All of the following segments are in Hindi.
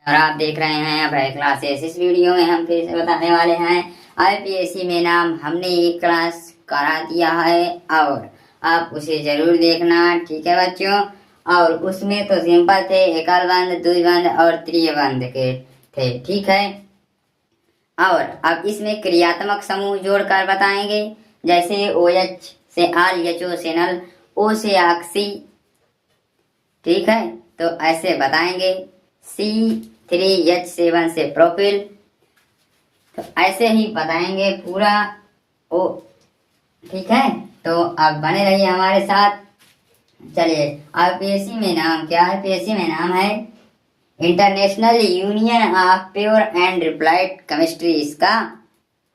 और आप देख रहे हैं अभय क्लासेस। इस वीडियो में हम फिर से बताने वाले हैं आईपीएससी में नाम। हमने एक क्लास करा दिया है और आप उसे जरूर देखना, ठीक है बच्चों। और उसमें तो सिंपल थे, एकल बंद, द्विबंध और त्रिबंध के थे, ठीक है। और अब इसमें क्रियात्मक समूह जोड़कर बताएंगे, जैसे OH से आल, HO से नल, O से ऑक्सी, ठीक है। तो ऐसे बताएंगे। C3H7 से प्रोपिल, तो ऐसे ही बताएंगे पूरा ओ, ठीक है। तो अब बने रहिए हमारे साथ। चलिए, आईपीएससी में नाम क्या है? आईपीएससी में नाम है international union of pure and replied chemistry. इसका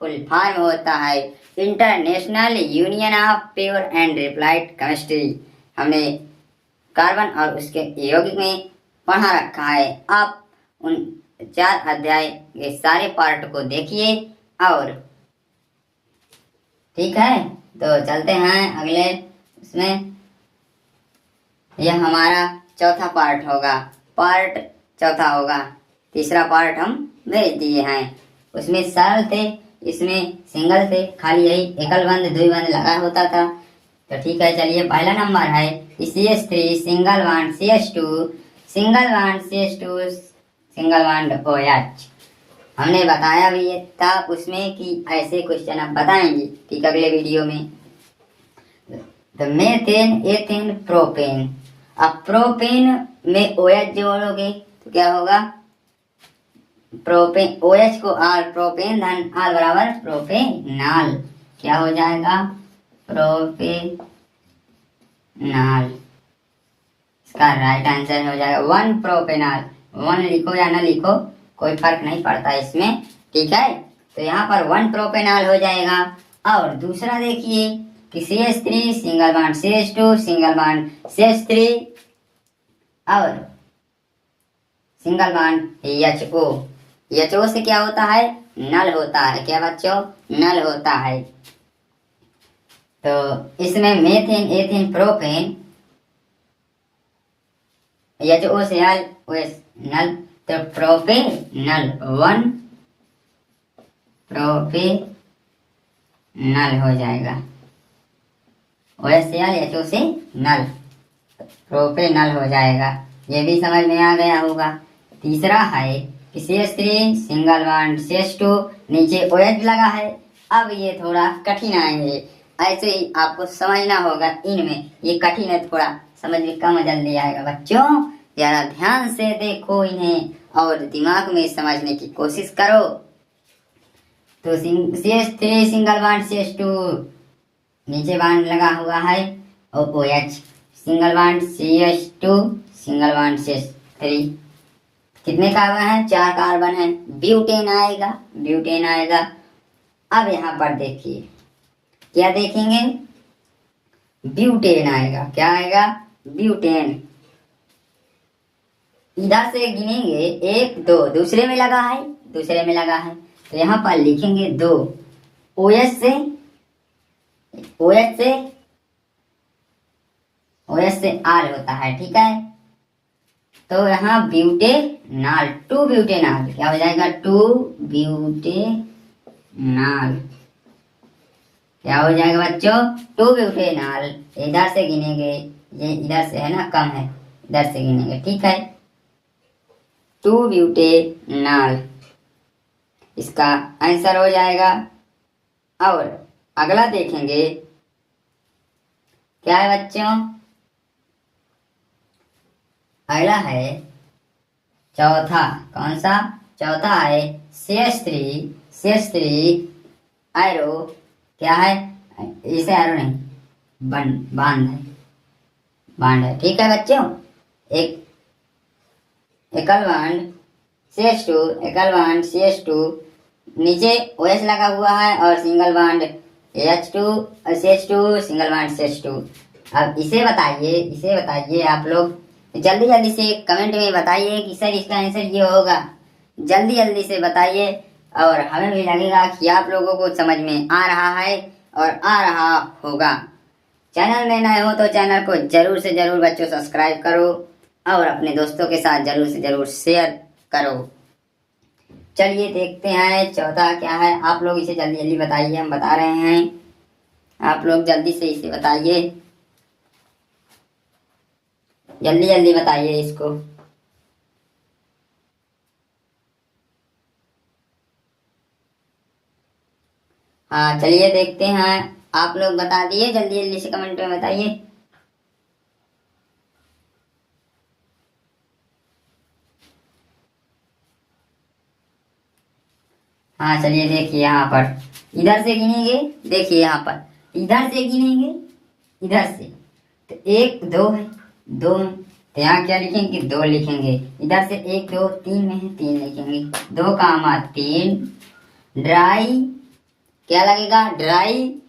फुल फॉर्म होता है international union of pure and replied chemistry. हमने कार्बन और उसके यौगिक में पढ़ा रखा है। आप उन 4 अध्याय के सारे पार्ट को देखिए और ठीक है। तो चलते हैं अगले उसमें। यह हमारा चौथा पार्ट होगा, पार्ट चौथा होगा। तीसरा पार्ट हम भेज दिए हैं। उसमें सरल थे, इसमें सिंगल थे, खाली यही एकल बंद द्विबंध लगा होता था। तो ठीक है, चलिए पहला नंबर है CH3 single bond CH2 single bond CH2 single bond OH। हमने बताया भी था उसमें कि ऐसे क्वेश्चन आप बताएंगे, ठीक, अगले वीडियो में। तो मेथेन, एथेन, प्रोपेन। अब प्रोपेन में OH जोड़ोगे तो क्या होगा? प्रोपेन, OH को R, प्रोपेन धन R बराबर प्रोपेनाल। क्या हो जाएगा? प्रोपेनाल। इसका राइट आंसर हो जाएगा 1 प्रोपेनाल। 1 लिखो या ना लिखो, कोई फर्क नहीं पड़ता इसमें, ठीक है। तो यहाँ पर 1 प्रोपेनाल हो जाएगा। और दूसरा देखिए कि CH3 single bond CH2 single bond CH3 और सिंगल बॉन्ड HO। HO से क्या होता है? नल होता है। क्या बच्चों? नल होता है। तो इसमें मेथेन, एथेन, प्रोपेन, HO से आल, OS नल, तो प्रोपेनल 1 प्रोपेनल हो जाएगा। OS से आल, HO से नल, प्रोपेनल हो जाएगा। ये भी समझ में आ गया होगा। तीसरा है कि CH3 सिंगल बॉन्ड CH2 नीचे OH लगा है। अब ये थोड़ा कठिन आएंगे, ऐसे ही आपको समझना होगा। इनमें ये कठिन है, थोड़ा समझ में कम जल्दी आएगा। बच्चों जरा ध्यान से देखो इन्हें और दिमाग में समझने की कोशिश करो। तो CH3 सिंगल बॉन्ड CH2 नीचे बॉन्ड लगा हुआ है और OH single bond CH2 single bond CH3। कितने कार्बन है? 4 कार्बन है। ब्यूटेन आएगा, ब्यूटेन आएगा। अब यहाँ पर देखिए, क्या देखेंगे? ब्यूटेन आएगा। क्या आएगा? ब्यूटेन। इधर से गिनेंगे 1 2, दूसरे में लगा है, दूसरे में लगा है, तो यहाँ पर लिखेंगे 2। OH से R होता है, ठीक है। तो यहाँ ब्यूटेनाल, 2 ब्यूटेनाल। क्या हो जाएगा? 2 ब्यूटेनाल। क्या हो जाएगा बच्चों? 2 ब्यूटेनाल। इधर से गिनेंगे, ये इधर से है ना, कम है, इधर से गिनेंगे, ठीक है। 2 ब्यूटेनाल इसका आंसर हो जाएगा। और अगला देखेंगे, क्या है बच्चों? अगला है चौथा। कौन सा? चौथा है CH3 एरो। क्या है? इसे एरो नहीं, बांध है, बांध है, ठीक है बच्चों। एक एकल बॉन्ड CH2 एकल बॉन्ड CH2 नीचे OH लगा हुआ है और single bond CH2 single bond CH2। अब इसे बताइए आप लोग जल्दी जल्दी से कमेंट में बताइए कि सर इसका आंसर ये होगा। जल्दी जल्दी से बताइए और हमें भी लगेगा कि आप लोगों को समझ में आ रहा है और आ रहा होगा। चैनल में नए हो तो चैनल को जरूर से जरूर बच्चों सब्सक्राइब करो और अपने दोस्तों के साथ जरूर से जरूर शेयर करो। चलिए देखते हैं चौथा क्या है। आप लोग इसे जल्दी जल्दी बताइए, हम बता रहे हैं, आप लोग जल्दी से इसे बताइए, जल्दी जल्दी बताइए इसको। हाँ चलिए देखते हैं, आप लोग बता दिए, जल्दी जल्दी से कमेंट में बताइए। हाँ चलिए देखिए यहाँ पर, इधर से गिनेंगे, देखिए यहाँ पर इधर से गिनेंगे, इधर से तो 1 2 है, 2 है तो यहाँ क्या लिखेंगे, 2 लिखेंगे। इधर से 1 2 3 में है, 3 लिखेंगे। 2 कामा 3 ड्राई, क्या लगेगा, ड्राई।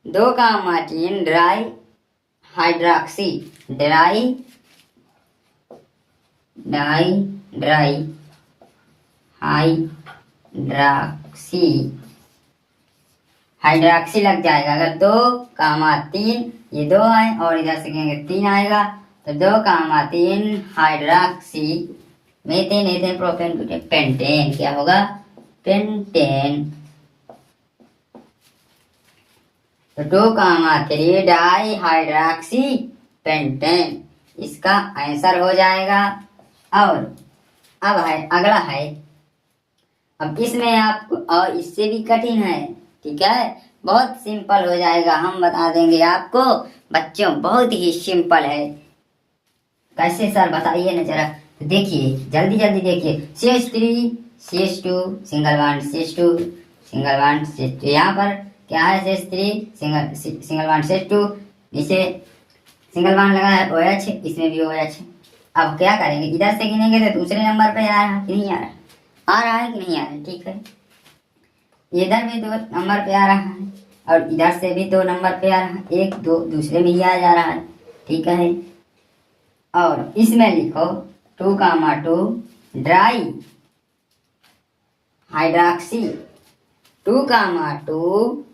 2 कामा 3 dry hydroxy, dry dry dry hydroxy, hydroxy लग जाएगा। अगर 2 कामा 3, ये 2 है और इधर से कहेंगे 3 आएगा, तो 2 कामा 3 hydroxy methane ethane propane butane pentane, क्या होगा, पेंटेन। तो 2 कामा 3 डाई हाइड्रॉक्सी पेंटेन, इसका आंसर हो जाएगा। और अब है अगला है, अब इसमें आपको और इससे भी कठिन है, ठीक है, बहुत सिंपल हो जाएगा, हम बता देंगे आपको बच्चों, बहुत ही सिंपल है। कैसे सर बताइए ना जरा, तो देखिए जल्दी जल्दी देखिए, CH3 CH2 single bond CH2 single bond CH2, यहाँ पर क्या है, CH3 सिंगल बॉन्ड CH2, नीचे सिंगल बॉन्ड लगा है OH, इसमें भी OH। अब क्या करेंगे, इधर से गिनेंगे तो दूसरे नंबर पे आ रहा है कि नहीं आ रहा, आ रहा है कि नहीं आ रहा है, ठीक है। इधर भी 2 नंबर पे आ रहा है और इधर से भी 2 नंबर पे आ रहा है, 1 2 दूसरे में ही आ जा रहा है, ठीक है। और इसमें लिखो 2 कामा 2 ड्राई हाइड्रॉक्सी, 2 कामा 2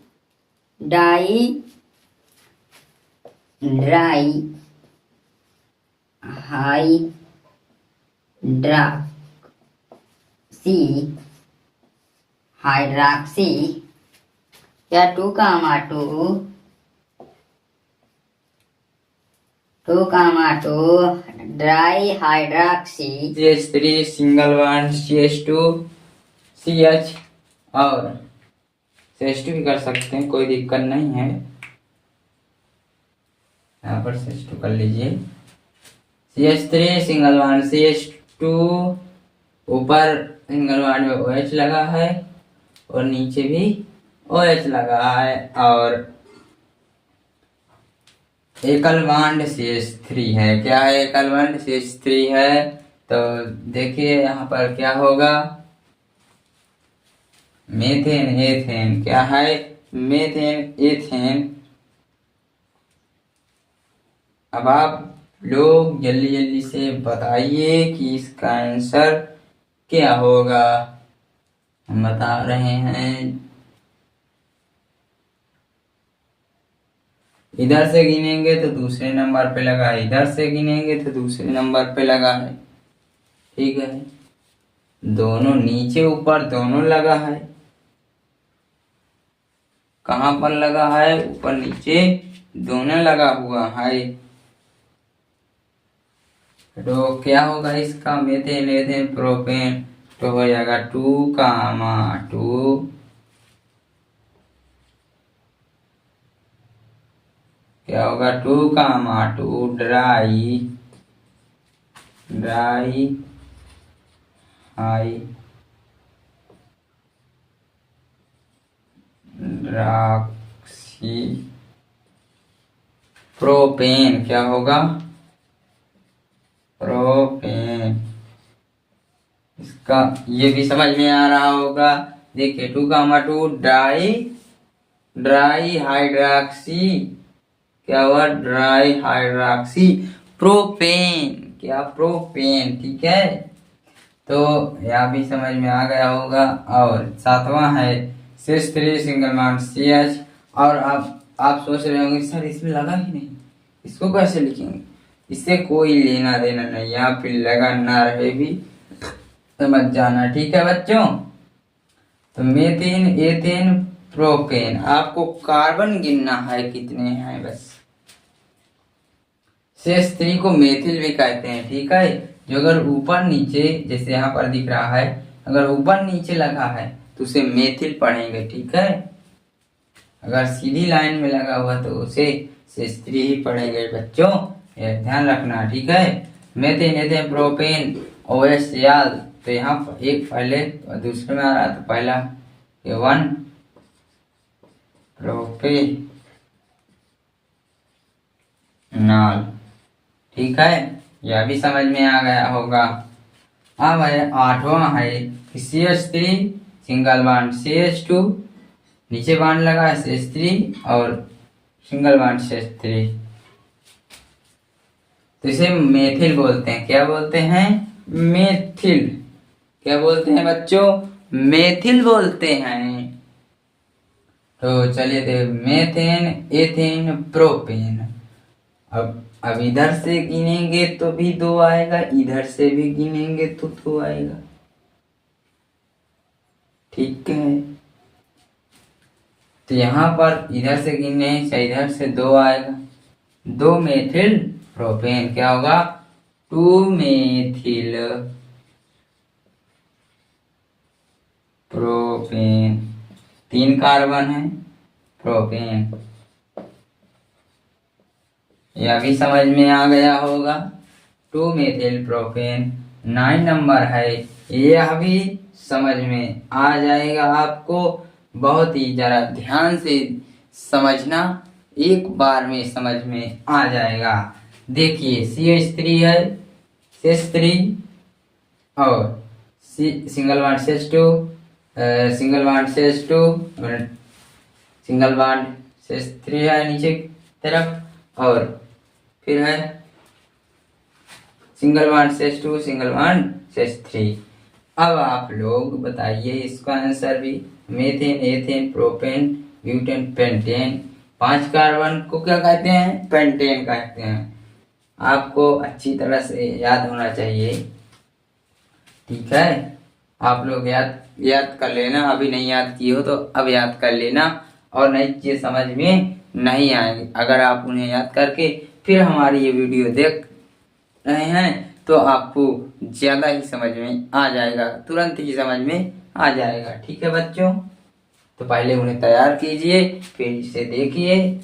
डाई ड्राई हाइड्रॉक्सी, हाइड्रॉक्सी, या 2 कामा 2 dry hydroxy CH3 single bond CH2 CH, और CH2 भी कर सकते हैं, कोई दिक्कत नहीं है। यहाँ पर CH2 कर लीजिए। CH3 सिंगल बॉन्ड CH2, ऊपर सिंगल बॉन्ड में OH लगा है और नीचे भी OH लगा है, और एकल बॉन्ड CH3 है। क्या है, एकल बॉन्ड CH3 है। तो देखिए यहाँ पर क्या होगा, मीथेन एथेन, क्या है, मीथेन एथेन। अब आप लोग जल्दी जल्दी से बताइए कि इसका आंसर क्या होगा, हम बता रहे हैं। इधर से गिनेंगे तो दूसरे नंबर पे लगा है, इधर से गिनेंगे तो दूसरे नंबर पे लगा है, ठीक है। दोनों नीचे ऊपर दोनों लगा है, कहाँ पर लगा है, ऊपर नीचे दोनों लगा हुआ है। तो क्या होगा इसका, मीथेन एथेन प्रोपेन, तो हो जाएगा 2 कामा 2 क्या होगा, 2 कामा 2 ड्राई ड्राई हाइड्रॉक्सी प्रोपेन, क्या होगा, प्रोपेन। इसका ये भी समझ में आ रहा होगा। देखिए 2 कामा 2 ड्राई हाइड्रॉक्सी, क्या हुआ, ड्राई हाइड्रॉक्सी प्रोपेन, क्या, प्रोपेन, ठीक है। तो यह भी समझ में आ गया होगा। और 7वां है CH3 सिंगल बॉन्ड CH, और आप सोच रहे होंगे सर इसमें लगा ही नहीं, इसको कैसे लिखेंगे, इससे कोई लेना देना नहीं, यहाँ पे लगा ना रहे भी समझ जाना, ठीक है बच्चों। तो मेथेन, एथेन, प्रोपेन, आपको कार्बन गिनना है कितने हैं बस। CH3 को मेथिल भी कहते हैं, ठीक है। जो अगर ऊपर नीचे, जैसे यहाँ पर दिख रहा है, अगर ऊपर नीचे लगा है तो उसे मेथिल पढ़ेंगे, ठीक है। अगर सीधी लाइन में लगा हुआ तो उसे CH3 ही पढ़ेंगे बच्चों, ये ध्यान रखना, ठीक है। मेथेन, एथेन, प्रोपेन, OH, सियाल। तो यहाँ पर एक पहले और दूसरे में आ रहा, तो पहला ये 1 प्रोपेनॉल, ठीक है। यह भी समझ में आ गया होगा। अब है 8वां है CH3 सिंगल बॉन्ड CH2, नीचे बॉन्ड लगा है CH3 और सिंगल बॉन्ड CH3, तो इसे मेथिल बोलते हैं। क्या बोलते हैं? मेथिल। क्या बोलते हैं बच्चों? मेथिल बोलते हैं। तो चलिए देख, मेथेन, एथेन, प्रोपेन। अब इधर से गिनेंगे तो भी 2 आएगा, इधर से भी गिनेंगे तो 2 आएगा, ठीक है। तो यहाँ पर इधर से गिने चाहे इधर से 2 आएगा, 2 मेथिल प्रोपेन। क्या होगा? 2 मेथिल प्रोपेन। 3 कार्बन है प्रोपेन। यह भी समझ में आ गया होगा। 2 मेथिल प्रोपेन 9 नंबर है, यह भी समझ में आ जाएगा आपको। बहुत ही जरा ध्यान से समझना, एक बार में समझ में आ जाएगा। देखिए CH3 है, CH3 और single bond CH2, single bond CH2, single bond CH3 है नीचे की तरफ, और फिर है single bond CH2, single bond CH3। अब आप लोग बताइए इसका आंसर भी। Methane, ethane, propane, butane, pentane, 5 carbon को क्या कहते हैं? पेंटेन कहते हैं। आपको अच्छी तरह से याद होना चाहिए, ठीक है। आप लोग याद कर लेना, अभी नहीं याद किए हो तो अब याद कर लेना, और नई चीज समझ में नहीं आएगी अगर आप उन्हें याद करके फिर हमारी ये वीडियो देख रहे हैं तो आपको ज्यादा ही समझ में आ जाएगा, तुरंत ही समझ में आ जाएगा, ठीक है बच्चों। तो पहले उन्हें तैयार कीजिए, फिर इसे देखिए।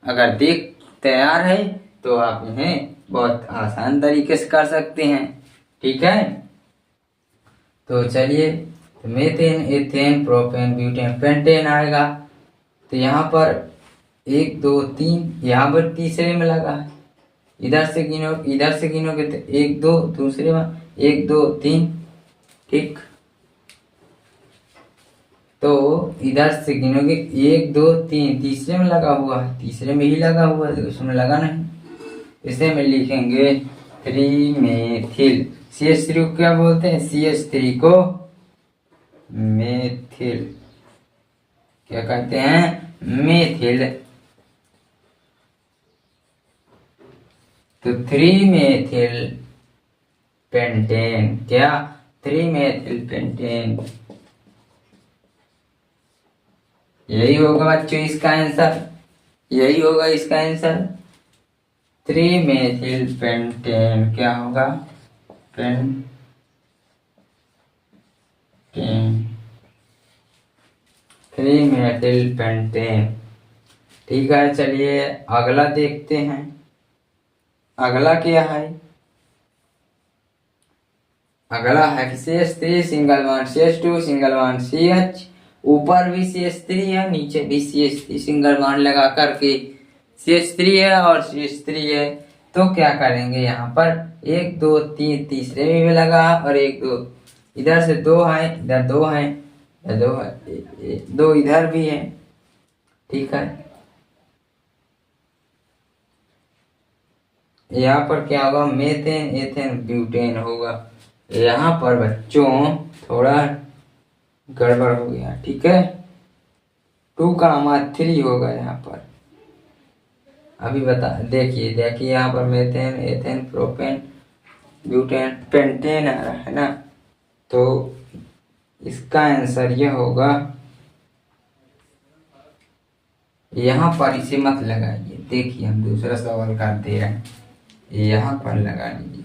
अगर देख तैयार है तो आप इन्हें बहुत आसान तरीके से कर सकते हैं, ठीक है। तो चलिए, तो methane, ethane, propane, butane, pentane आएगा। तो यहाँ पर 1 2 3, यहाँ पर तीसरे में लगा है। इधर से गिनोगे तो 1 2, दूसरे में 1 2 3, ठीक। तो इधर से गिनोगे 1 2 3, तीसरे में लगा हुआ है, तीसरे में ही लगा हुआ है, उसमें लगा नहीं। इसे में लिखेंगे 3 मेथिल। CH3 को क्या बोलते हैं? CH3 को मेथिल क्या कहते हैं? मेथिल। तो 3 मेथिल पेंटेन। क्या? 3 मेथिल पेंटेन। यही होगा बच्चों इसका आंसर, यही होगा इसका आंसर। 3 मेथिल पेंटेन क्या होगा? पेंटेन। 3 मेथिल पेंटेन, ठीक है। चलिए अगला देखते हैं। अगला क्या है? अगला है CH3 single bond CH2, single bond CH, ऊपर भी CH3 है, नीचे भी CH3 सिंगल बॉन्ड लगा करके CH3 है और CH3 है। तो क्या करेंगे? यहाँ पर 1 2 3, तीसरे में भी लगा, और 1 2, इधर से 2 है, इधर 2 है, इधर 2 है, 2 इधर भी है, ठीक है। यहाँ पर क्या होगा? मेथेन, एथेन, ब्यूटेन होगा। यहाँ पर बच्चों थोड़ा गड़बड़ हो गया, ठीक है। 2 का 3 होगा यहाँ पर। अभी देखिए यहाँ पर methane, ethane, propane, butane, pentane आ रहा है ना, तो इसका आंसर यह होगा, यहाँ पर इसे मत लगाइए, देखिए हम दूसरा सवाल कर दे रहे हैं, यहाँ पर लगा लीजिए।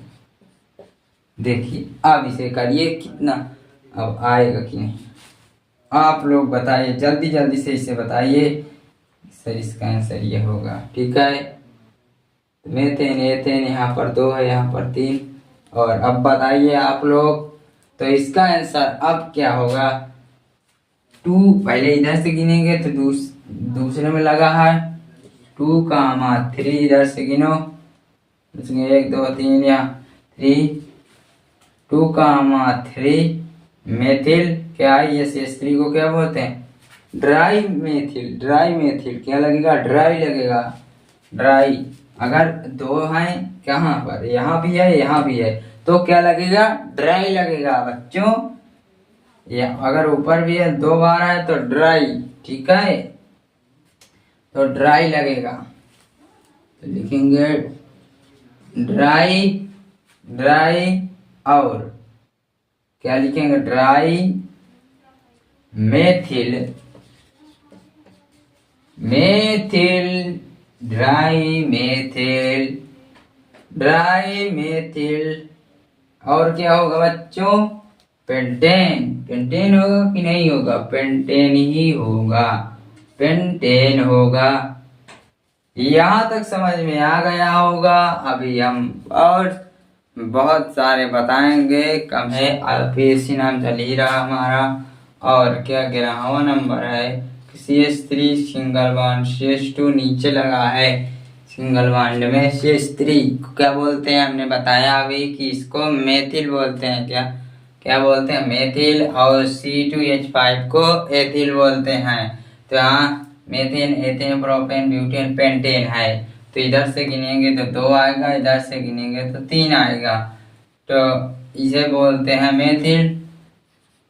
देखिए अब इसे करिए, कितना अब आएगा कि नहीं, आप लोग बताइए, जल्दी जल्दी से इसे बताइए। सर इसका आंसर ये होगा, ठीक है। मेथेन एथेन यहाँ पर 2 है, यहाँ पर 3, और अब बताइए आप लोग, तो इसका आंसर अब क्या होगा। 2 पहले इधर से गिनेंगे तो दूसरे में लगा है 2, 3 इधर से गिनो, 1 2 3 या 3, 2, 3 मेथिल क्या है, ये CH3 को क्या बोलते हैं, ड्राई मेथिल। ड्राई मेथिल क्या लगेगा, ड्राई लगेगा, ड्राई। अगर 2 हैं कहाँ पर, यहाँ भी है यहाँ भी है, तो क्या लगेगा, ड्राई लगेगा बच्चों। ये अगर ऊपर भी है 2 बार है तो ड्राई, ठीक है, तो ड्राई लगेगा। तो लिखेंगे ड्राई, ड्राई और क्या लिखेंगे, dry methyl, methyl, dry methyl, dry methyl. और क्या होगा बच्चों, पेंटेन। पेंटेन होगा कि नहीं होगा, पेंटेन ही होगा, पेंटेन होगा। यहाँ तक समझ में आ गया होगा। अभी हम और बहुत सारे बताएंगे, कम है अल्पीसी नाम चल ही रहा हमारा। और क्या 11वां नंबर है, CH3 सिंगल बॉन्ड, CH2 नीचे लगा है सिंगल बॉन्ड में, CH3 को क्या बोलते हैं, हमने बताया अभी कि इसको मेथिल बोलते हैं। क्या क्या बोलते हैं, मेथिल। और C2H5 को एथिल बोलते हैं। तो यहाँ methane ethane propane butane pentane है, तो इधर से गिनेंगे तो 2 आएगा, इधर से गिनेंगे तो 3 आएगा, तो इसे बोलते हैं मेथिल।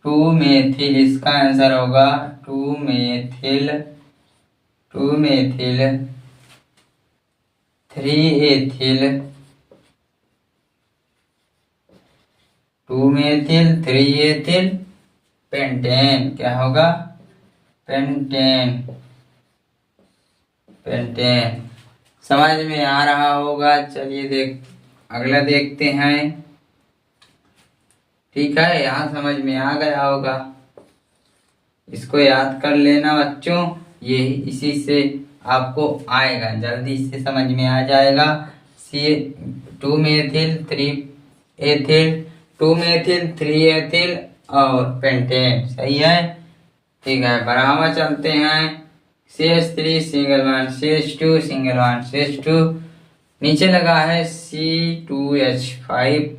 2 मेथिल इसका आंसर होगा, 2 methyl, 2 methyl, 3 ethyl, 2 methyl 3 ethyl pentane. क्या होगा, पेंटेन, पेंटेन। समझ में आ रहा होगा। चलिए अगला देखते हैं, ठीक है, यहाँ समझ में आ गया होगा, इसको याद कर लेना बच्चों, ये इसी से आपको आएगा, जल्दी से समझ में आ जाएगा। C2 methyl 3 ethyl, 2 methyl 3 ethyl और पेंटेन, सही है, ठीक है। बराबर चलते हैं, CH3 single bond, CH2 single bond, CH2 नीचे लगा है C2H5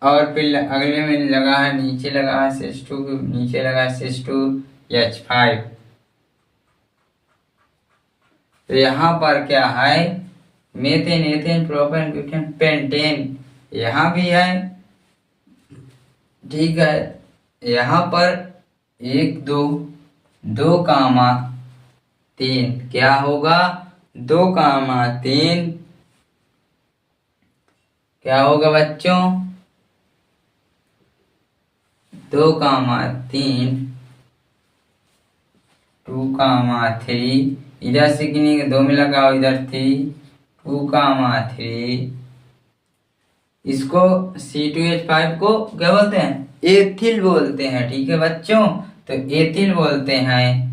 और फिर अगले में लगा है, नीचे लगा है CH2, नीचे लगा है CH2H5। तो यहाँ पर क्या है, methane ethane propane butane pentane, यहाँ भी है, ठीक है। यहाँ पर 1 2 2, 3 क्या होगा, 2, 3 क्या होगा बच्चों, 2, 3 2, 3 इधर से गिनेंगे 2 में लगाओ, इधर 3 2, 3 इसको C2H5 को क्या बोलते हैं, एथिल बोलते हैं, ठीक है बच्चों, तो एथिल बोलते हैं।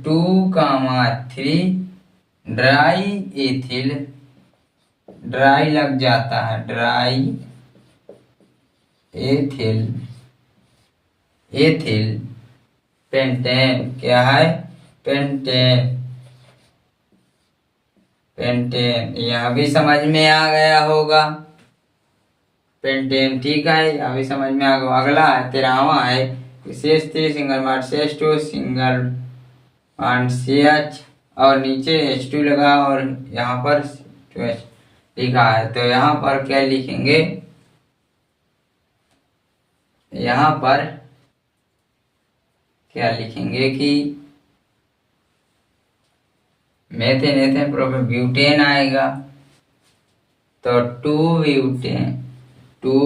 2, 3 ड्राई एथिल, ड्राई लग जाता है, ड्राई एथिल, एथिल पेंटेन, क्या है, पेंटेन, पेंटेन। यह भी समझ में आ गया होगा, पेंटेन, ठीक है, अभी समझ में आ गया। अगला है 13वां है, CH3 single bond, CH2 single bond CH और नीचे H2 लगा और यहाँ पर H लिखा है, तो यहाँ पर क्या लिखेंगे, यहाँ पर क्या लिखेंगे कि मेथेन एथेन प्रोपेन ब्यूटेन आएगा, तो 2 ब्यूटेन, 2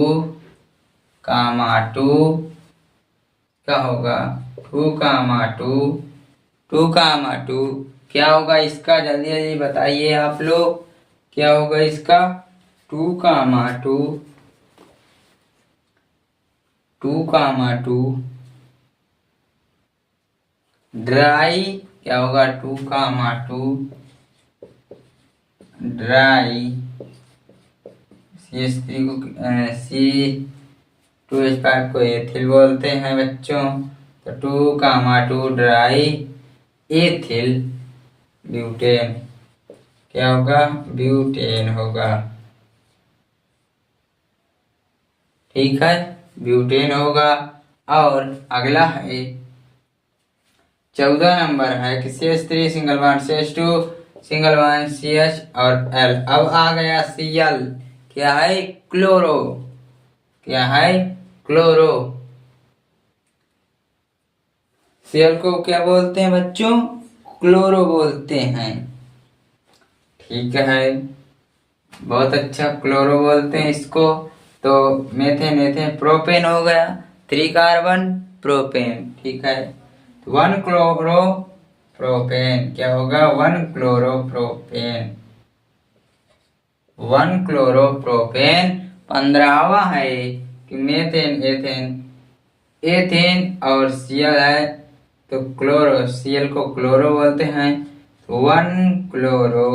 कामा 2 क्या होगा 2 कामा 2, 2 कामा 2 क्या होगा इसका, जल्दी जल्दी बताइए आप लोग, क्या होगा इसका 2 कामा 2, 2 कामा 2 ड्राई क्या होगा 2 कामा 2 ड्राई CH3 को C2H5 को एथिल बोलते हैं बच्चों। तो 2 कामा 2 ड्राई एथिल ब्यूटेन क्या होगा ब्यूटेन होगा, ठीक है ब्यूटेन होगा। और अगला है 14 नंबर है कि CH3 single bond CH2 single bond CH और L। अब आ गया Cl क्या है क्लोरो, क्या है क्लोरो। Cl को क्या बोलते हैं बच्चों क्लोरो बोलते हैं, ठीक है बहुत अच्छा क्लोरो बोलते हैं इसको। तो मेथेन एथेन प्रोपेन हो गया 3 कार्बन प्रोपेन, ठीक है 1 क्लोरो प्रोपेन क्या होगा 1 क्लोरो प्रोपेन, 1 क्लोरो प्रोपेन। 15वां है कि मेथेन एथेन, एथेन और Cl है तो क्लोरो, Cl को क्लोरो बोलते हैं तो 1 क्लोरो,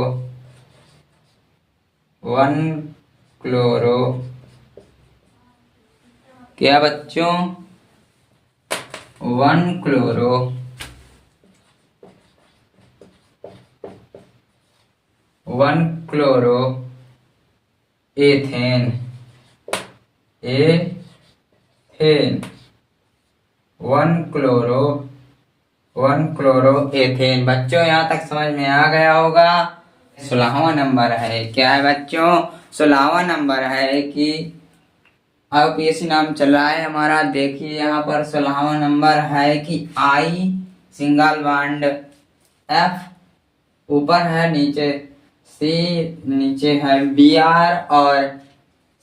1 क्लोरो क्या बच्चों 1 chloro, 1 chloro ethane, ethane 1 chloro, 1 chloro ethane. बच्चों यहाँ तक समझ में आ गया होगा। 16वां नंबर है क्या है बच्चों 16वां नंबर है कि अब पीएससी नाम चल रहा है हमारा, देखिए यहाँ पर 16वां नंबर है कि I सिंगल बॉन्ड F ऊपर है, नीचे C, नीचे है Br और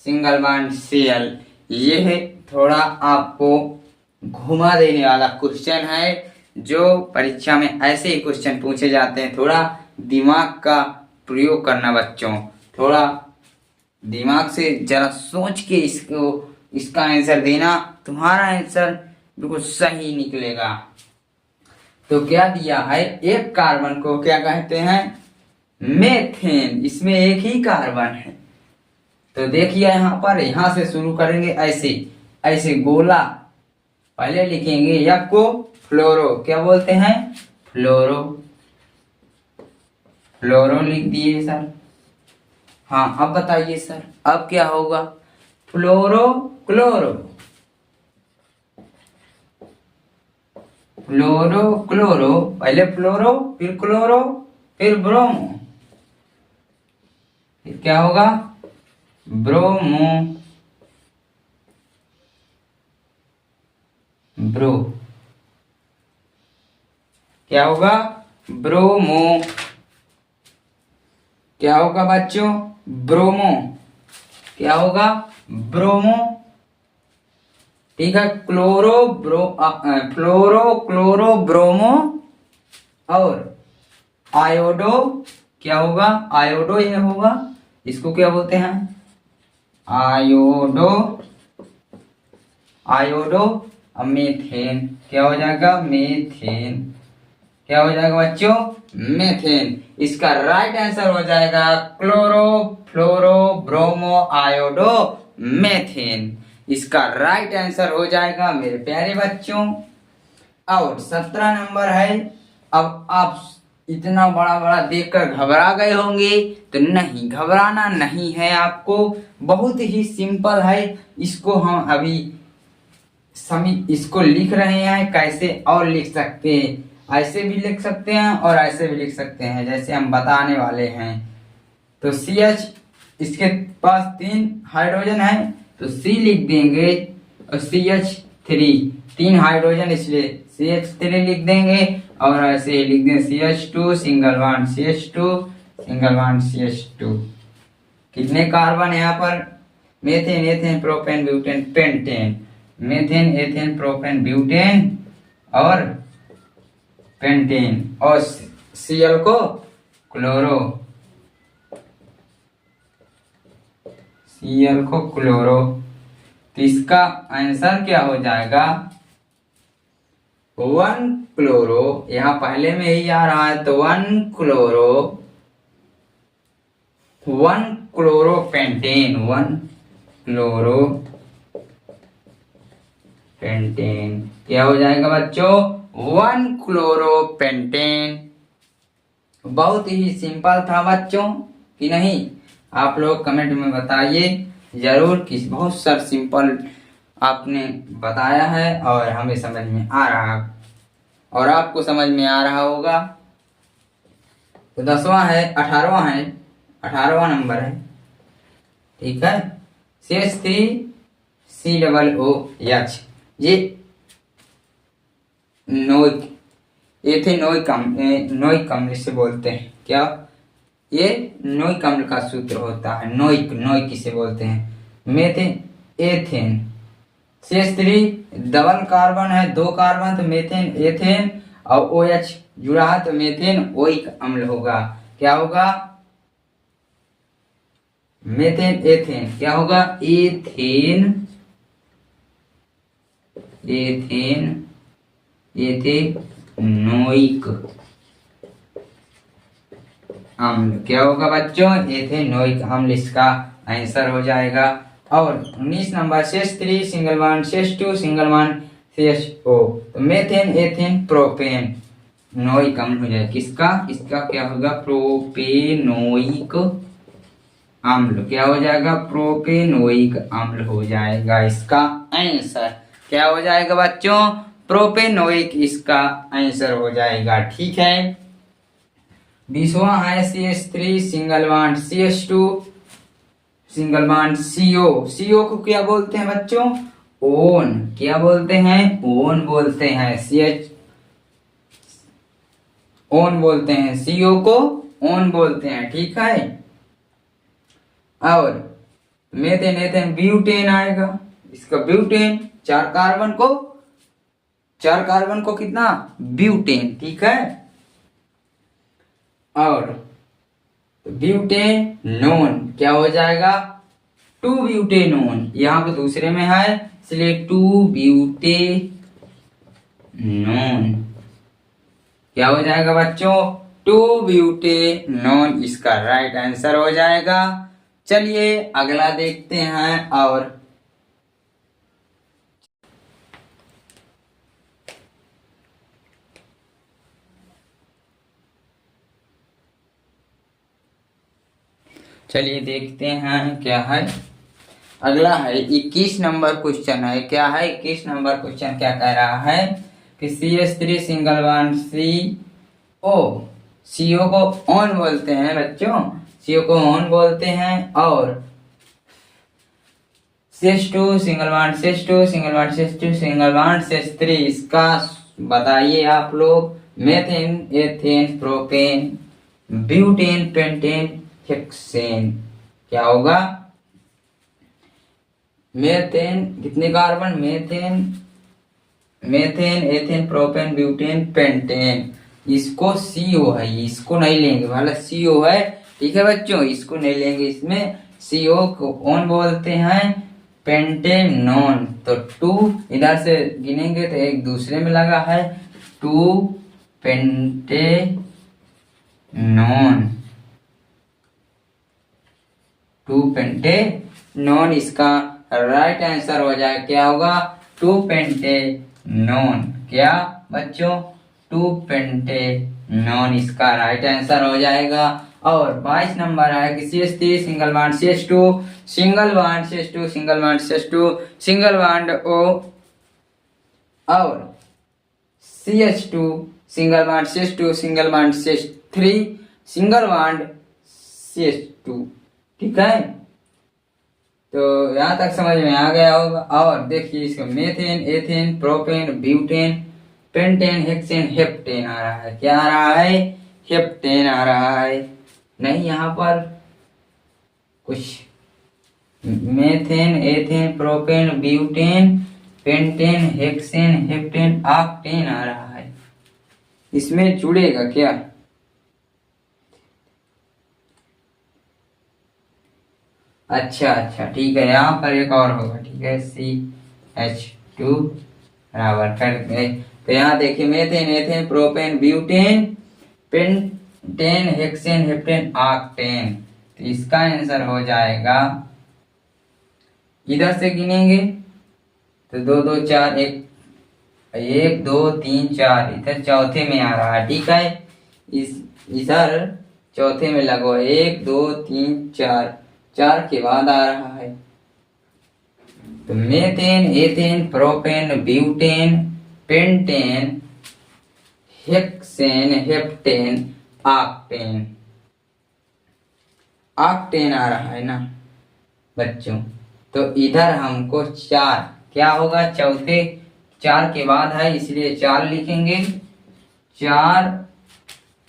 सिंगल बॉन्ड Cl। ये है थोड़ा आपको घुमा देने वाला क्वेश्चन है, जो परीक्षा में ऐसे ही क्वेश्चन पूछे जाते हैं। थोड़ा दिमाग का प्रयोग करना बच्चों, थोड़ा दिमाग से जरा सोच के इसका आंसर देना, तुम्हारा आंसर बिल्कुल सही निकलेगा। तो क्या दिया है एक कार्बन को क्या कहते हैं मेथेन, इसमें एक ही कार्बन है। तो देखिए यहाँ पर, यहाँ से शुरू करेंगे ऐसे ऐसे गोला, पहले लिखेंगे यक को फ्लोरो क्या बोलते हैं फ्लोरो, फ्लोरो लिख दिए सर। हाँ अब बताइए सर अब क्या होगा फ्लोरो क्लोरो, फ्लोरो क्लोरो, पहले फ्लोरो फिर क्लोरो फिर ब्रोमो, फिर क्या होगा ब्रोमो, ब्रो क्या होगा ब्रोमो, क्या होगा बच्चों ब्रोमो, क्या होगा ब्रोमो, ठीक है क्लोरो फ्लोरो क्लोरो ब्रोमो। और आयोडो क्या होगा आयोडो, ये होगा इसको क्या बोलते हैं आयोडो, आयोडो। अब मेथेन क्या हो जाएगा मेथेन, क्या हो जाएगा बच्चों मेथेन। इसका राइट आंसर हो जाएगा क्लोरो फ्लोरो ब्रोमो आयोडो मेथेन, इसका राइट आंसर हो जाएगा मेरे प्यारे बच्चों। और 17 नंबर है, अब आप इतना बड़ा बड़ा देखकर घबरा गए होंगे, तो नहीं घबराना नहीं है आपको, बहुत ही सिंपल है। इसको हम अभी इसको लिख रहे हैं, कैसे और लिख सकते हैं, ऐसे भी लिख सकते हैं और ऐसे भी लिख सकते हैं जैसे हम बताने वाले हैं। तो CH इसके पास 3 हाइड्रोजन है तो C लिख देंगे और CH3 3 हाइड्रोजन इसलिए CH3 लिख देंगे, और ऐसे लिख दें CH2 single bond CH2 single bond CH2, कितने कार्बन यहाँ पर? Methane, ethane, propane, butane, pentane. Methane, ethane, propane, butane और पेंटेन। और Cl को क्लोरो, Cl को क्लोरो। तो इसका आंसर क्या हो जाएगा? 1 क्लोरो, यहाँ पहले में ही आ रहा है तो 1 chloro, 1 chloro pentane, 1 chloro pentane. क्या हो जाएगा बच्चों? 1 क्लोरो पेंटेन। बहुत ही सिंपल था बच्चों कि नहीं? आप लोग कमेंट में बताइए जरूर कि बहुत सर सिंपल आपने बताया है और हमें समझ में आ रहा है और आपको समझ में आ रहा होगा। तो 10वां है, 18वां नंबर है, ठीक है। CH3COOH, ये नोइक, एथेनोइक अम्ल से बोलते हैं। क्या? ये नोइक अम्ल का सूत्र होता है, नोइक इसे बोलते हैं। Methane, ethane, CH3 double carbon है, 2 कार्बन, तो मेथेन, एथेन और OH जुड़ा है तो मेथेन ओइक अम्ल होगा। क्या होगा? मेथेन, एथेन क्या होगा? एथेनोइक अम्ल। क्या होगा बच्चों? एथेनोइक अम्ल इसका आंसर हो जाएगा। और 19 number, CH3 single bond CH2 single bond CHO, तो मेथेन, एथेन, प्रोपेन नोइक अम्ल हो जाएगा। किसका? इसका क्या होगा? प्रोपेनोइक अम्ल। क्या हो जाएगा? प्रोपेनोइक अम्ल हो जाएगा इसका आंसर। क्या हो जाएगा बच्चों? प्रोपेनोइक इसका आंसर हो जाएगा, ठीक है। 20वां है, CH3 single bond CH2 single bond CO को क्या बोलते हैं बच्चों? ओन। क्या बोलते हैं? ओन बोलते हैं। ओन बोलते हैं, CO को ओन बोलते हैं, ठीक है। और मेथेन, एथेन, ब्यूटेन आएगा। इसका ब्यूटेन, 4 कार्बन को कितना? ब्यूटेन, ठीक है। और ब्यूटेनोन क्या हो जाएगा? 2 ब्यूटेनोन, यहाँ पे दूसरे में है इसलिए 2 ब्यूटेनोन। क्या हो जाएगा बच्चों? 2 ब्यूटेनोन इसका राइट आंसर हो जाएगा। चलिए अगला देखते हैं। और चलिए देखते हैं क्या है। अगला है 21 नंबर क्वेश्चन है। क्या है 21 नंबर क्वेश्चन? क्या कह रहा है कि CH3 सिंगल बॉन्ड CO को ऑन बोलते हैं बच्चों, CO को ऑन बोलते हैं। और CH2 single bond CH2 single bond CH2 single bond CH3, इसका बताइए आप लोग। Methane, ethane, propane, butane, pentane, hexane. क्या होगा? मेथेन कितने carbon? Methane, ethane, propane, butane, pentane. इसको CO है, इसको नहीं लेंगे, वाला CO है, ठीक है बच्चों, इसको नहीं लेंगे। इसमें CO को ऑन बोलते हैं, पेंटेनोन। तो 2 इधर से गिनेंगे तो एक दूसरे में लगा है, 2 पेंटेनोन, 2 पेंटेनोन इसका राइट आंसर हो जाए। क्या होगा? 2 पेंटेनोन। क्या बच्चों? 2 पेंटेनोन इसका राइट आंसर हो जाएगा। और 22 नंबर है कि CH3 single bond CH2 single bond CH2 single bond CH2 single bond O और CH2 single bond CH2 single bond CH3 single bond CH2, ठीक है। तो यहाँ तक समझ में आ गया होगा। और देखिए इसका methane, ethane, propane, butane, pentane, hexane, heptane आ रहा है। क्या आ रहा है? हेप्टेन आ रहा है। नहीं यहाँ पर कुछ methane, ethane, propane, butane, pentane, hexane, heptane, octane आ रहा है। इसमें जुड़ेगा क्या? अच्छा अच्छा ठीक है, यहाँ पर एक और होगा। ठीक है, CH2 बराबर कर गए। तो यहाँ देखिए methane, ethane, propane, butane, pentane, hexane, heptane, octane. तो इसका आंसर हो जाएगा, इधर से गिनेंगे तो 2 2 4 1 1 2 3 4, इधर चौथे में आ रहा है। ठीक है, इस इधर चौथे में लगो 1 2 3 4, 4 के बाद आ रहा है। तो methane, ethane, propane, butane, pentane, hexane, heptane, octane. Octane आ रहा है ना बच्चों। तो इधर हमको 4, क्या होगा, चौथे 4 के बाद है इसलिए 4 लिखेंगे। 4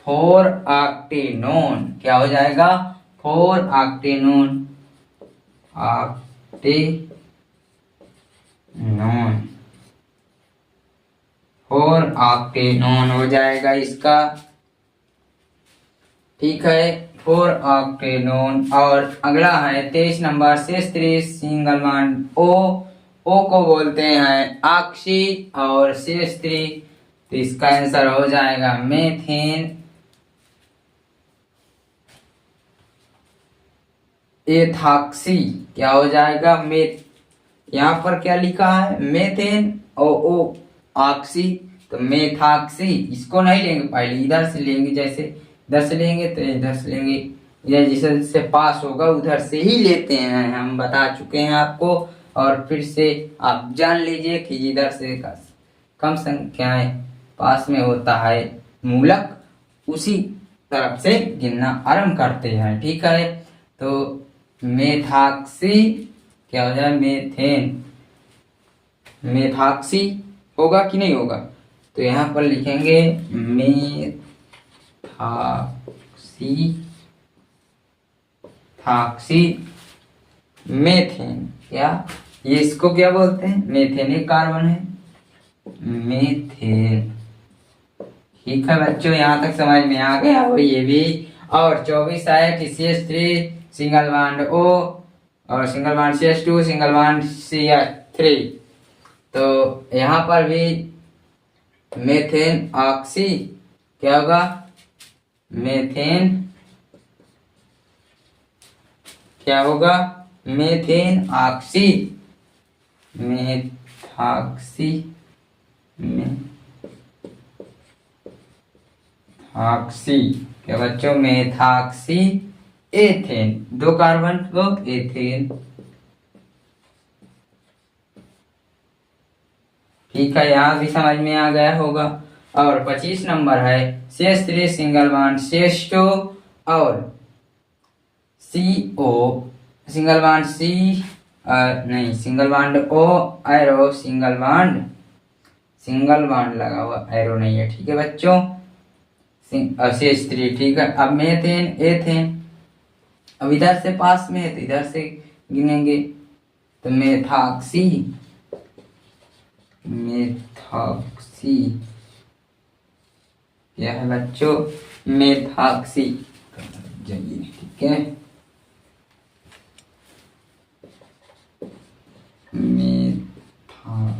4 ऑक्टेनोन, क्या हो जाएगा, 4 ऑक्टेनोन, ऑक्टेनोन 4 ऑक्टेनोन हो जाएगा इसका। ठीक है, 4 ऑक्टेनोन। और अगला है 23 नंबर, शेष सिंगल बॉन्ड ओ। ओ को बोलते हैं ऑक्सी और शेष 3, तो इसका आंसर हो जाएगा मेथेन, एथॉक्सी। क्या हो जाएगा, यहाँ पर क्या लिखा है, मेथेन और ओ ऑक्सी, तो मेथॉक्सी। इसको नहीं लेंगे, पहले इधर से लेंगे, जैसे इधर से लेंगे तो इधर से लेंगे, इधर जिससे पास होगा उधर से ही लेते हैं, हम बता चुके हैं आपको। और फिर से आप जान लीजिए कि इधर से कम संख्याएं पास में होता है मूलक, उसी तरफ से गिनना आरंभ करते हैं। ठीक है, तो मेथॉक्सी क्या हो जाए, मेथेन, मेथॉक्सी होगा कि नहीं होगा, तो यहाँ पर लिखेंगे मेथॉक्सी मेथेन। क्या ये, इसको क्या बोलते हैं, मेथेन एक कार्बन है, मेथेन। ठीक है बच्चों, यहाँ तक समझ में आ गया हो ये भी। और 24 है कि CH3 सिंगल बॉन्ड O और single bond CH2 single bond CH3। तो यहाँ पर भी मेथेन ऑक्सी क्या होगा, मेथेन क्या होगा, मेथेन ऑक्सी, मेथॉक्सी, मेथॉक्सी क्या बच्चों, मेथॉक्सी एथेन, 2 कार्बन को एथेन। ठीक है, यहाँ भी समझ में आ गया होगा। और 25 नंबर है CH3 सिंगल बॉन्ड CH2 और CO सिंगल बॉन्ड C, नहीं single bond O arrow single bond लगा हुआ, एरो नहीं है। ठीक है बच्चों, CH3। ठीक है, अब मेथेन, एथेन, अब इधर से पास में है तो इधर से गिनेंगे, तो मेथॉक्सी, मेथॉक्सी क्या है बच्चों, मेथॉक्सी। ठीक है, मेथॉक्सी,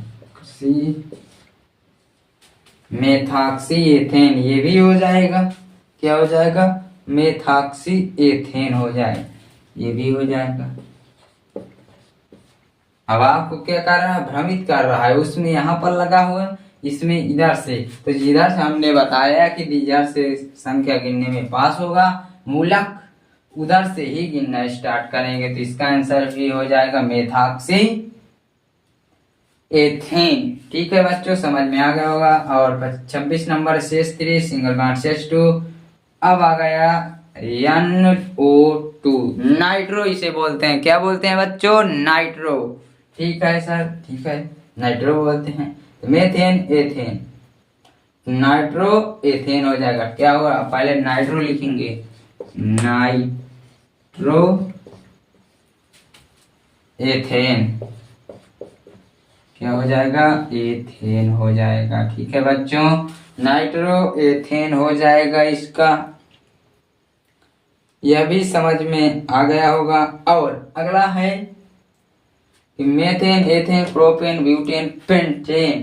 मेथॉक्सी एथेन, ये भी हो जाएगा, क्या हो जाएगा, मेथॉक्सी एथेन हो जाए, ये भी हो जाएगा। अब आपको क्या कर रहा है, भ्रमित कर रहा है, उसमें यहाँ पर लगा हुआ, इसमें इधर से, तो जिधर से हमने बताया कि इधर से संख्या गिनने में पास होगा मूलक, उधर से ही गिनना स्टार्ट करेंगे, तो इसका आंसर भी हो जाएगा मेथॉक्सी एथेन। ठीक है बच्चों, समझ में आ गया होगा। और 26 number CH3 single bond CH2, अब आ गया NO2, नाइट्रो इसे बोलते हैं, क्या बोलते हैं बच्चों, नाइट्रो। ठीक है सर, ठीक है, नाइट्रो बोलते हैं। तो मेथेन, एथेन, नाइट्रो एथेन हो जाएगा। क्या होगा, पहले नाइट्रो लिखेंगे, नाइट्रो एथेन। क्या हो जाएगा? एथेन हो जाएगा। ठीक है बच्चों, नाइट्रो एथेन हो जाएगा इसका। यह भी समझ में आ गया होगा। और अगला है कि methane, ethane, propane, butane, pentane.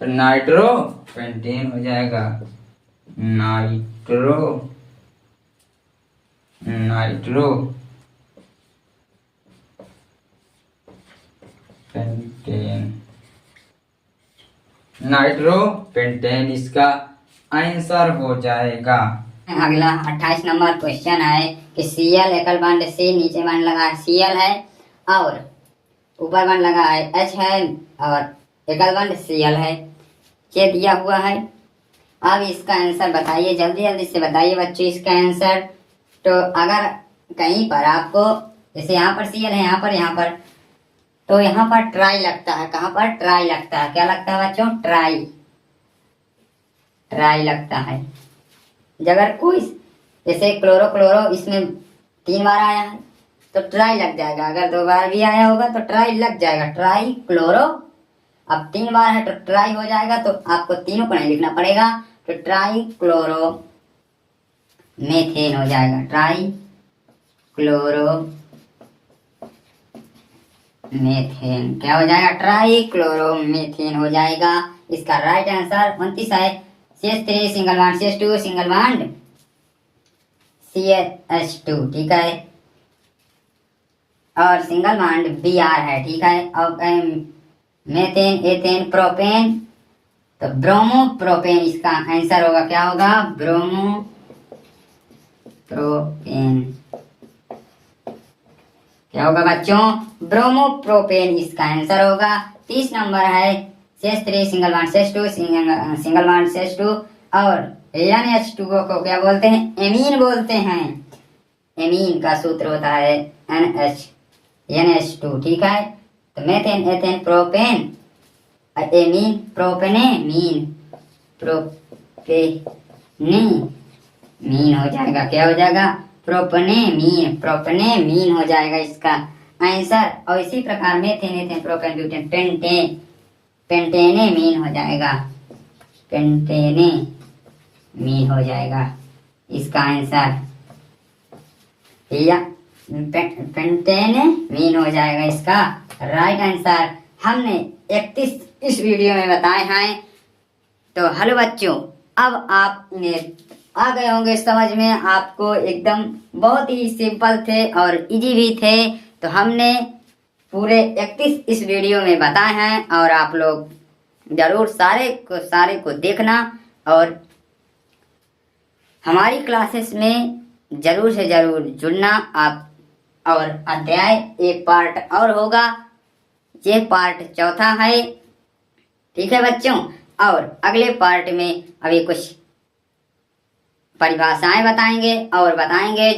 तो नाइट्रो पेंटेन हो जाएगा। नाइट्रो पेंटेन, नाइट्रो पेंटेन इसका आंसर हो जाएगा। अगला 28 नंबर क्वेश्चन है कि Cl एकल बॉन्ड से नीचे बॉन्ड लगा है Cl है और ऊपर बॉन्ड लगा है H है और एकल बॉन्ड Cl है, ये दिया हुआ है। अब इसका आंसर बताइए, जल्दी जल्दी से बताइए बच्चों इसका आंसर। तो अगर कहीं पर आपको, जैसे यहाँ पर Cl है, यहाँ पर तो यहाँ पर ट्राई लगता है। कहाँ पर? ट्राई लगता है। क्या लगता है बच्चों? ट्राई लगता है। अगर कोई जैसे क्लोरो इसमें 3 बार आया है तो ट्राई लग जाएगा। अगर 2 बार भी आया होगा तो ट्राई लग जाएगा। ट्राई क्लोरो, अब 3 बार है तो ट्राई हो जाएगा, तो आपको तीनों को नहीं लिखना पड़ेगा। तो ट्राई क्लोरो मेथेन हो जाएगा। ट्राई क्लोरो मेथेन क्या हो जाएगा? ट्राई क्लोरो मेथेन हो जाएगा। इसका राइट आंसर 29 है। CH3 single bond CH2 single bond CH2, ठीक है, और सिंगल बॉन्ड Br है, ठीक है। अब मेथेन, एथेन, प्रोपेन, तो ब्रोमो प्रोपेन इसका आंसर होगा। क्या होगा? Bromo propane. क्या होगा बच्चों? ब्रोमो प्रोपेन इसका आंसर होगा। 30 नंबर है CH3 single bond CH2 single bond CH2 और NH2O को क्या बोलते हैं? एमीन बोलते हैं। एमीन का सूत्र होता है NH2, ठीक है। तो methane, ethane, propane, amine, propanamine, amine हो जाएगा। क्या हो जाएगा? प्रोपने मीन हो जाएगा इसका आंसर। और इसी प्रकार methane, ethane, propane, butane, pentanamine हो जाएगा। पेंटेने मीन हो जाएगा इसका आंसर, या पेंटेने मीन हो जाएगा इसका राइट आंसर। हमने 31 इस वीडियो में बताए हैं। तो हेलो बच्चों, अब आपने आ गए होंगे समझ में। आपको एकदम बहुत ही सिंपल थे और इजी भी थे। तो हमने पूरे 31 इस वीडियो में बताए हैं और आप लोग जरूर सारे को देखना और हमारी क्लासेस में जरूर से जरूर जुड़ना आप। और अध्याय एक पार्ट और होगा, ये पार्ट 4था है, ठीक है बच्चों। और अगले पार्ट में अभी कुछ परिभाषाएं बताएंगे और बताएंगे